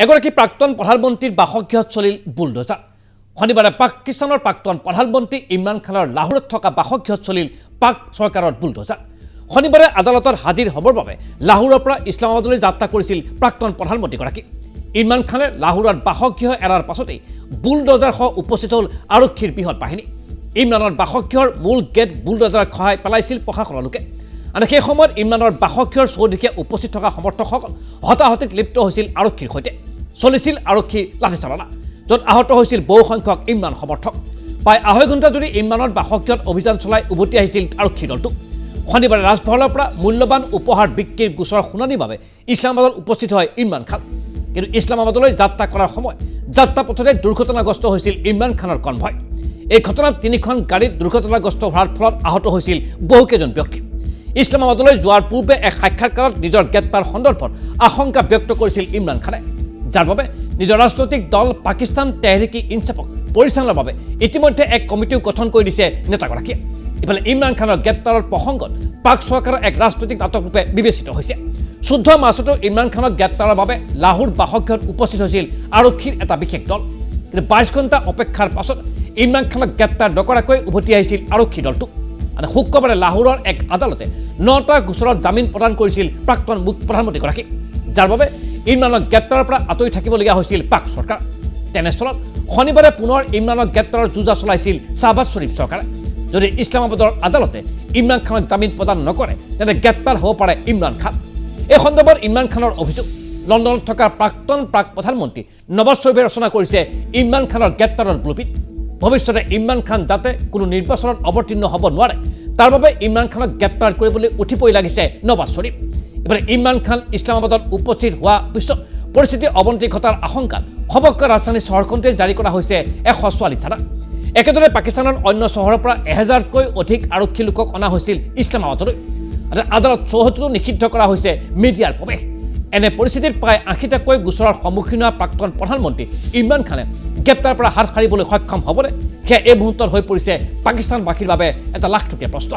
এগৰাকী প্ৰাক্তন প্ৰধানমন্ত্ৰীৰ বাসগৃহত চলিল বুলডোজাৰ। শনিবাৰে পাকিস্তানৰ প্ৰাক্তন প্ৰধানমন্ত্ৰী ইমৰান খানৰ লাহোৰত থকা বাসগৃহত চলিল পাক চৰকাৰৰ বুলডোজাৰ। শনিবাৰে আদালতত হাজিৰ হ'বৰ বাবে লাহোৰৰ পৰা ইছলামাবাদলৈ যাত্ৰা কৰিছিল প্ৰাক্তন প্ৰধানমন্ত্ৰীগৰাকী। ইমৰান খানে লাহোৰৰ বাসগৃহ এৰাৰ পাছতেই বুলডোজাৰসহ উপস্থিত হ'ল আৰক্ষীৰ বৃহৎ বাহিনী। ইমৰানৰ বাসগৃহৰ মূল গেট বুলডোজাৰে খহাই পেলাইছিল প্ৰশাসনৰ লোকে। আৰু সেই সময়ত ইমৰানৰ বাসগৃহৰ চৌদিশে উপস্থিত থকা সমৰ্থকসকল হতাহতিত লিপ্ত হৈছিল আৰক্ষীৰ সৈতে। চলিছিল আৰক্ষীৰ লাঠিচালনা, য'ত আহত হৈছিল বহু সংখ্যক ইমৰান সমৰ্থক। প্ৰায় আঢ়ৈ ঘণ্টা জুৰি ইমৰানৰ বাসগৃহত অভিযান চলাই উভতি আহিছিল আৰক্ষী দলটো। শনিবাৰে ৰাজভৱনৰ পৰা মূল্যৱান উপহাৰ বিক্ৰীৰ গোচৰৰ শুনানিৰ বাবে ইছলামাবাদত উপস্থিত হয় ইমৰান খান। কিন্তু ইছলামাবাদলৈ যাত্ৰা কৰাৰ সময় যাত্ৰাপথতে দুৰ্ঘটনাগ্ৰস্ত হৈছিল ইমৰান খানৰ কনভয়। এই ঘটনাত 3খন গাড়ীত দুৰ্ঘটনাগ্ৰস্ত হোৱাৰ ফলত আহত হৈছিল বহুকেইজন ব্যক্তি। ইছলামাবাদলৈ যোৱাৰ পূৰ্বে এক সাক্ষাৎকাৰত নিজৰ গ্ৰেপ্তাৰ সন্দৰ্ভত আশংকা ব্যক্ত কৰিছিল ইমৰান খানে, যাৰ বাবে নিজৰ ৰাজনৈতিক দল পাকিস্তান তেহৰিক-ই-ইনছাফক পৰিচালনাৰ বাবে ইতিমধ্যে এক কমিটিও গঠন কৰি দিছে নেতাগৰাকীয়ে। ইফালে ইমৰান খানৰ গ্ৰেপ্তাৰৰ প্ৰসংগত পাক চৰকাৰৰ এক ৰাজনৈতিক নাটকৰূপে বিবেচিত হৈছে। 14 মাৰ্চতো ইমৰান খানক গ্ৰেপ্তাৰৰ বাবে লাহোৰ বাসগৃহত উপস্থিত হৈছিল আৰক্ষীৰ এটা বিশেষ দল। কিন্তু 22 ঘণ্টা অপেক্ষাৰ পাছত ইমৰান খানক গ্ৰেপ্তাৰ নকৰাকৈ উভতি আহিছিল আৰক্ষী দলটো। আৰু শুক্ৰবাৰে লাহোৰৰ এক আদালতে 9টা গোচৰত জামিন প্ৰদান কৰিছিল প্ৰাক্তন প্ৰধানমন্ত্ৰীগৰাকী, যাৰ বাবে ইমৰানক গ্ৰেপ্তাৰৰ পৰা আঁতৰি থাকিবলগীয়া হৈছিল পাক চৰকাৰ। তেনেস্থলত শনিবাৰে পুনৰ ইমৰানক গ্ৰেপ্তাৰৰ যোজা চলাইছিল শ্বাহবাজ শ্বৰীফ চৰকাৰে। যদি ইছলামাবাদৰ আদালতে ইমৰান খানক জামিন প্ৰদান নকৰে তেন্তে গ্ৰেপ্তাৰ হ'ব পাৰে ইমৰান খান। এই সন্দৰ্ভত ইমৰান খানৰ অভিযোগ, লণ্ডনত থকা প্ৰাক্তন প্ৰধানমন্ত্ৰী নৱাজ শ্বৰীফে ৰচনা কৰিছে ইমৰান খানৰ গ্ৰেপ্তাৰৰ ব্লুপ্ৰিণ্ট। ভৱিষ্যতে ইমৰান খান যাতে কোনো নিৰ্বাচনত অৱতীৰ্ণ হ'ব নোৱাৰে তাৰ বাবে ইমৰান খানক গ্ৰেপ্তাৰ কৰিবলৈ উঠি পৰি লাগিছে নৱাজ শ্বৰীফ। এবাৰে ইমৰান খান ইছলামাবাদত উপস্থিত হোৱাৰ পিছত পৰিস্থিতি অৱনতি ঘটাৰ আশংকাত সমগ্ৰ ৰাজধানী চহৰখনতে জাৰি কৰা হৈছে 144 থানা। একেদৰে পাকিস্তানৰ অন্য চহৰৰ পৰা 1000কৈ অধিক আৰক্ষী লোকক অনা হৈছিল ইছলামাবাদলৈ। আৰু আদালত চৌহদতো নিষিদ্ধ কৰা হৈছে মিডিয়াৰ প্ৰৱেশ। এনে পৰিস্থিতিত প্ৰায় 80টাকৈ গোচৰৰ সন্মুখীন হোৱা প্ৰাক্তন প্ৰধানমন্ত্ৰী ইমৰান খানে গ্ৰেপ্তাৰৰ পৰা হাত সাৰিবলৈ সক্ষম হ'বনে, সেয়া এই মুহূৰ্তত হৈ পৰিছে পাকিস্তানবাসীৰ বাবে এটা লাখটকীয়া প্ৰশ্ন।